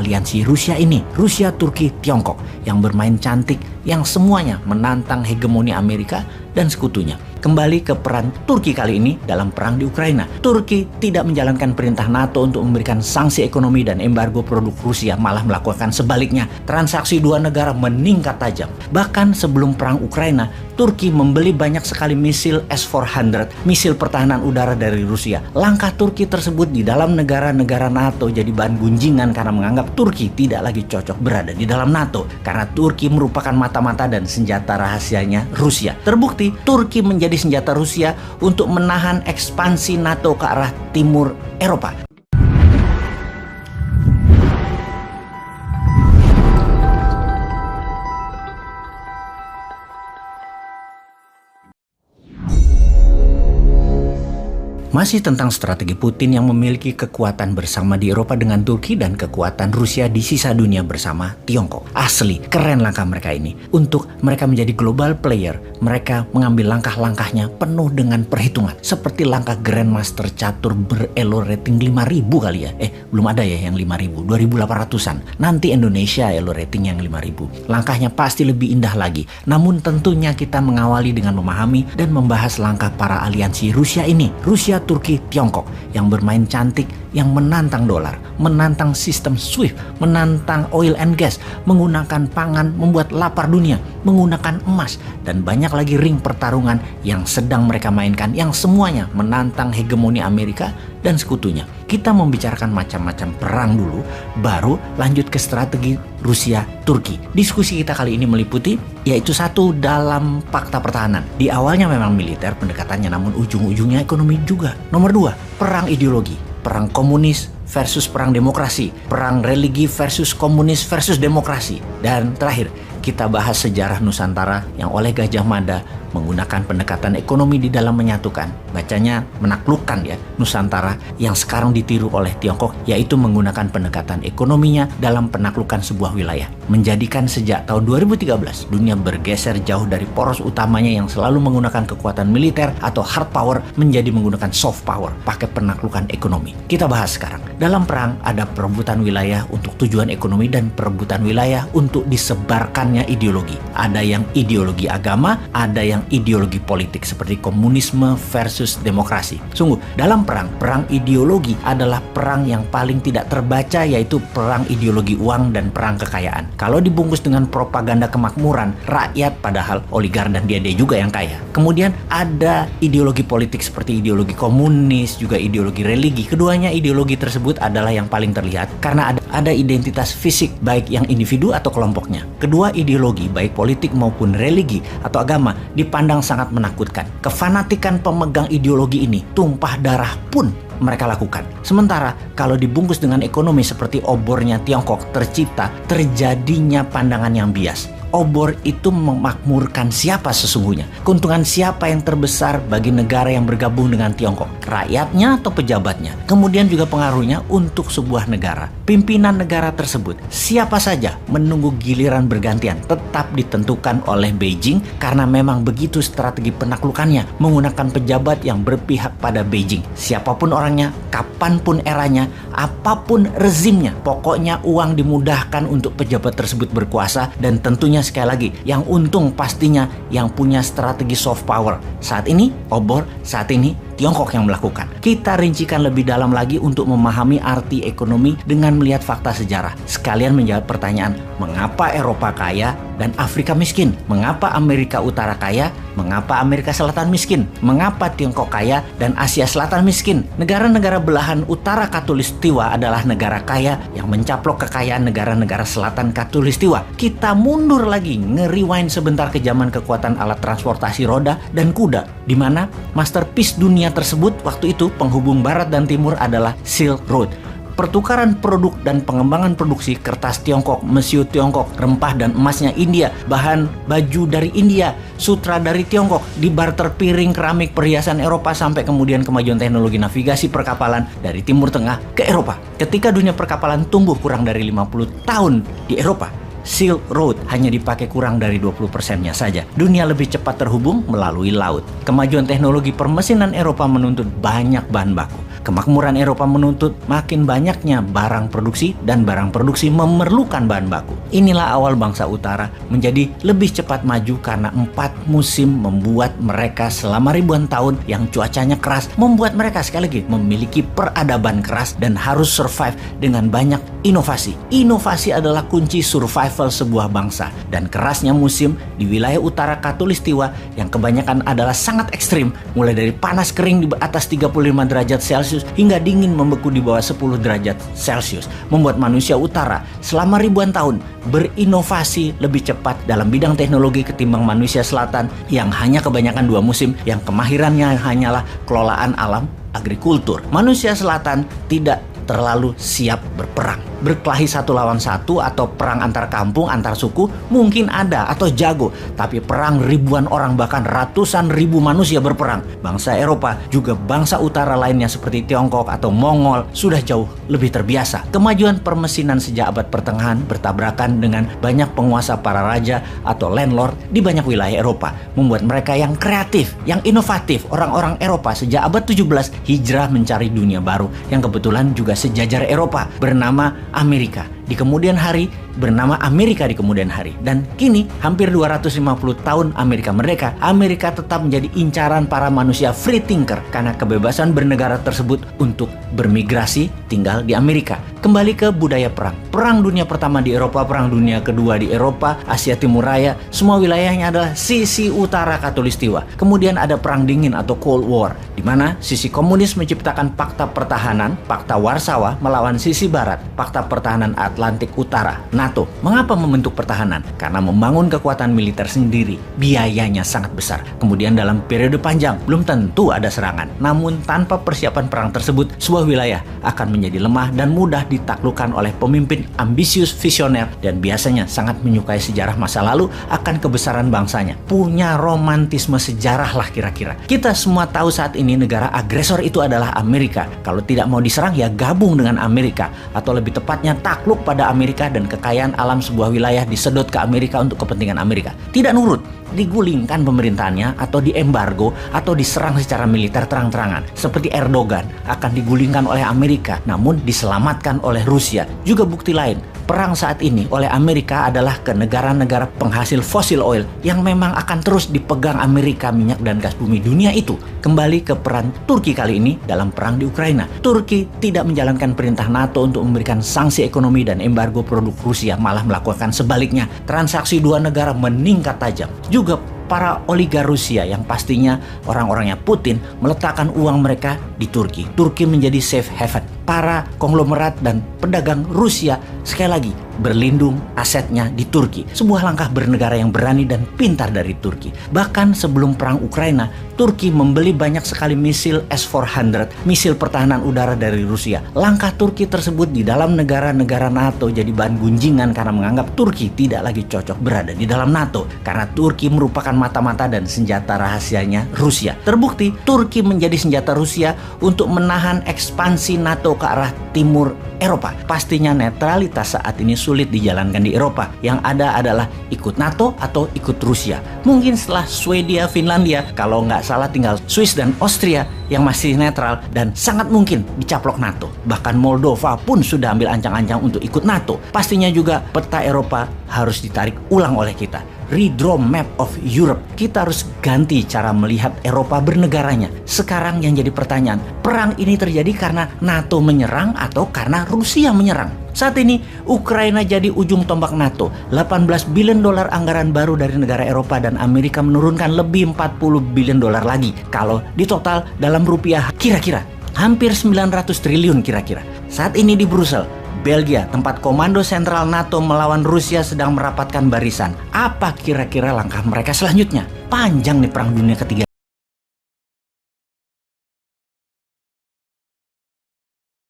aliansi Rusia ini, Rusia, Turki, Tiongkok, yang bermain cantik, yang semuanya menantang hegemoni Amerika dan sekutunya. Kembali ke peran Turki kali ini dalam perang di Ukraina. Turki tidak menjalankan perintah NATO untuk memberikan sanksi ekonomi dan embargo produk Rusia, malah melakukan sebaliknya. Transaksi dua negara meningkat tajam. Bahkan sebelum perang Ukraina, Turki membeli banyak sekali misil S-400, misil pertahanan udara dari Rusia. Langkah Turki tersebut di dalam negara-negara NATO jadi bahan gunjingan karena menganggap Turki tidak lagi cocok berada di dalam NATO, karena Turki merupakan mata-mata dan senjata rahasianya Rusia. Terbukti, Turki menjadi senjata Rusia untuk menahan ekspansi NATO ke arah timur Eropa. Masih tentang strategi Putin yang memiliki kekuatan bersama di Eropa dengan Turki dan kekuatan Rusia di sisa dunia bersama Tiongkok. Asli, keren langkah mereka ini. Untuk mereka menjadi global player, mereka mengambil langkah-langkahnya penuh dengan perhitungan. Seperti langkah Grandmaster catur berelo rating 5.000 kali ya. Belum ada ya yang 5.000, 2.800-an. Nanti Indonesia elo rating yang 5.000. Langkahnya pasti lebih indah lagi. Namun tentunya kita mengawali dengan memahami dan membahas langkah para aliansi Rusia ini. Rusia, Turki, Tiongkok, yang bermain cantik, yang menantang dolar, menantang sistem SWIFT, menantang oil and gas, menggunakan pangan, membuat lapar dunia, menggunakan emas, dan banyak lagi ring pertarungan yang sedang mereka mainkan, yang semuanya menantang hegemoni Amerika dan sekutunya. Kita membicarakan macam-macam perang dulu, baru lanjut ke strategi Rusia-Turki. Diskusi kita kali ini meliputi, yaitu satu, dalam fakta pertahanan. Di awalnya memang militer pendekatannya, namun ujung-ujungnya ekonomi juga. Nomor dua, perang ideologi. Perang komunis versus perang demokrasi. Perang religi versus komunis versus demokrasi. Dan terakhir, kita bahas sejarah Nusantara yang oleh Gajah Mada menggunakan pendekatan ekonomi di dalam menyatukan. Bacanya menaklukkan ya, Nusantara yang sekarang ditiru oleh Tiongkok, yaitu menggunakan pendekatan ekonominya dalam penaklukan sebuah wilayah. Menjadikan sejak tahun 2013 dunia bergeser jauh dari poros utamanya yang selalu menggunakan kekuatan militer atau hard power menjadi menggunakan soft power, pakai penaklukan ekonomi. Kita bahas sekarang. Dalam perang ada perebutan wilayah untuk tujuan ekonomi dan perebutan wilayah untuk disebarkannya ideologi. Ada yang ideologi agama, ada yang ideologi politik seperti komunisme versus demokrasi. Sungguh, dalam perang ideologi adalah perang yang paling tidak terbaca, yaitu perang ideologi uang dan perang kekayaan. Kalau dibungkus dengan propaganda kemakmuran, rakyat padahal oligar dan dia juga yang kaya. Kemudian ada ideologi politik seperti ideologi komunis, juga ideologi religi. Keduanya ideologi tersebut adalah yang paling terlihat karena ada identitas fisik baik yang individu atau kelompoknya. Kedua ideologi, baik politik maupun religi atau agama, dipandang sangat menakutkan. Kefanatikan pemegang ideologi ini, tumpah darah pun mereka lakukan. Sementara kalau dibungkus dengan ekonomi seperti obornya Tiongkok, terjadinya pandangan yang bias. Obor itu memakmurkan siapa sesungguhnya? Keuntungan siapa yang terbesar bagi negara yang bergabung dengan Tiongkok? Rakyatnya atau pejabatnya? Kemudian juga pengaruhnya untuk sebuah negara. Pimpinan negara tersebut, siapa saja menunggu giliran bergantian, tetap ditentukan oleh Beijing karena memang begitu strategi penaklukannya, menggunakan pejabat yang berpihak pada Beijing. Siapapun orangnya, kapanpun eranya, apapun rezimnya, pokoknya uang dimudahkan untuk pejabat tersebut berkuasa, dan tentunya sekali lagi, yang untung pastinya yang punya strategi soft power. Saat ini obor, saat ini Tiongkok yang melakukan. Kita rincikan lebih dalam lagi untuk memahami arti ekonomi dengan melihat fakta sejarah. Sekalian menjawab pertanyaan, mengapa Eropa kaya dan Afrika miskin? Mengapa Amerika Utara kaya? Mengapa Amerika Selatan miskin? Mengapa Tiongkok kaya dan Asia Selatan miskin? Negara-negara belahan utara Katulistiwa adalah negara kaya yang mencaplok kekayaan negara-negara selatan Katulistiwa. Kita mundur lagi, nge-rewind sebentar ke zaman kekuatan alat transportasi roda dan kuda, di mana masterpiece dunia tersebut waktu itu penghubung barat dan timur adalah Silk Road. Pertukaran produk dan pengembangan produksi kertas Tiongkok, mesiu Tiongkok, rempah dan emasnya India, bahan baju dari India, sutra dari Tiongkok, dibarter piring, keramik, perhiasan Eropa, sampai kemudian kemajuan teknologi navigasi perkapalan dari Timur Tengah ke Eropa. Ketika dunia perkapalan tumbuh kurang dari 50 tahun di Eropa, Silk Road hanya dipakai kurang dari 20%-nya saja. Dunia lebih cepat terhubung melalui laut. Kemajuan teknologi permesinan Eropa menuntut banyak bahan baku. Kemakmuran Eropa menuntut makin banyaknya barang produksi dan barang produksi memerlukan bahan baku. Inilah awal bangsa utara menjadi lebih cepat maju karena 4 musim membuat mereka selama ribuan tahun yang cuacanya keras, membuat mereka sekali lagi memiliki peradaban keras dan harus survive dengan banyak inovasi. Inovasi adalah kunci survival sebuah bangsa, dan kerasnya musim di wilayah utara Khatulistiwa yang kebanyakan adalah sangat ekstrim, mulai dari panas kering di atas 35 derajat Celcius hingga dingin membeku di bawah 10 derajat Celcius, membuat manusia utara selama ribuan tahun berinovasi lebih cepat dalam bidang teknologi ketimbang manusia selatan yang hanya kebanyakan 2 musim yang kemahirannya hanyalah kelolaan alam, agrikultur. Manusia selatan tidak terlalu siap berperang. Berkelahi satu lawan satu atau perang antar kampung, antar suku mungkin ada atau jago, tapi perang ribuan orang bahkan ratusan ribu manusia berperang. Bangsa Eropa juga bangsa utara lainnya seperti Tiongkok atau Mongol sudah jauh lebih terbiasa. Kemajuan permesinan sejak abad pertengahan bertabrakan dengan banyak penguasa para raja atau landlord di banyak wilayah Eropa, membuat mereka yang kreatif, yang inovatif. Orang-orang Eropa sejak abad 17 hijrah mencari dunia baru yang kebetulan juga sejajar Eropa bernama Amerika. Di kemudian hari bernama Amerika di kemudian hari. Dan kini hampir 250 tahun Amerika merdeka, Amerika tetap menjadi incaran para manusia free thinker karena kebebasan bernegara tersebut untuk bermigrasi tinggal di Amerika. Kembali ke budaya perang. Perang Dunia Pertama di Eropa, Perang Dunia Kedua di Eropa, Asia Timur Raya, semua wilayahnya adalah sisi utara Khatulistiwa. Kemudian ada Perang Dingin atau Cold War, di mana sisi komunis menciptakan Pakta Pertahanan, Pakta Warsawa melawan sisi barat, Pakta Pertahanan Atlantik Utara, NATO. Mengapa membentuk pertahanan? Karena membangun kekuatan militer sendiri biayanya sangat besar. Kemudian dalam periode panjang belum tentu ada serangan. Namun tanpa persiapan perang tersebut, sebuah wilayah akan menjadi lemah dan mudah ditaklukkan oleh pemimpin ambisius, visioner, dan biasanya sangat menyukai sejarah masa lalu akan kebesaran bangsanya. Punya romantisme sejarah lah kira-kira. Kita semua tahu saat ini negara agresor itu adalah Amerika. Kalau tidak mau diserang ya gabung dengan Amerika, atau lebih tepatnya takluk pada Amerika dan kekayaan alam sebuah wilayah disedot ke Amerika untuk kepentingan Amerika. Tidak nurut, digulingkan pemerintahannya atau diembargo atau diserang secara militer terang-terangan. Seperti Erdogan akan digulingkan oleh Amerika namun diselamatkan oleh Rusia. Juga bukti lain, perang saat ini oleh Amerika adalah ke negara-negara penghasil fosil oil yang memang akan terus dipegang Amerika, minyak dan gas bumi dunia itu. Kembali ke peran Turki kali ini dalam perang di Ukraina. Turki tidak menjalankan perintah NATO untuk memberikan sanksi ekonomi dan embargo produk Rusia, malah melakukan sebaliknya. Transaksi dua negara meningkat tajam. Juga para oligar Rusia yang pastinya orang-orangnya Putin meletakkan uang mereka di Turki. Turki menjadi safe haven. Para konglomerat dan pedagang Rusia sekali lagi berlindung asetnya di Turki. Sebuah langkah bernegara yang berani dan pintar dari Turki. Bahkan sebelum perang Ukraina, Turki membeli banyak sekali misil S-400, misil pertahanan udara dari Rusia. Langkah Turki tersebut di dalam negara-negara NATO jadi bahan gunjingan karena menganggap Turki tidak lagi cocok berada di dalam NATO. Karena Turki merupakan mata-mata dan senjata rahasianya Rusia. Terbukti, Turki menjadi senjata Rusia untuk menahan ekspansi NATO ke arah timur Eropa. Pastinya netralitas saat ini sulit dijalankan di Eropa. Yang ada adalah ikut NATO atau ikut Rusia. Mungkin setelah Swedia, Finlandia, kalau nggak salah tinggal Swiss dan Austria yang masih netral dan sangat mungkin dicaplok NATO. Bahkan Moldova pun sudah ambil ancang-ancang untuk ikut NATO. Pastinya juga peta Eropa harus ditarik ulang oleh kita. Redraw map of Europe. Kita harus ganti cara melihat Eropa bernegaranya. Sekarang yang jadi pertanyaan, perang ini terjadi karena NATO menyerang atau karena Rusia menyerang? Saat ini Ukraina jadi ujung tombak NATO. 18 billion dolar anggaran baru dari negara Eropa dan Amerika menurunkan lebih 40 billion dolar lagi. Kalau di total dalam rupiah kira-kira hampir 900 triliun kira-kira. Saat ini di Brussel, Belgia, tempat komando sentral NATO melawan Rusia sedang merapatkan barisan. Apa kira-kira langkah mereka selanjutnya? Panjang nih perang dunia ketiga.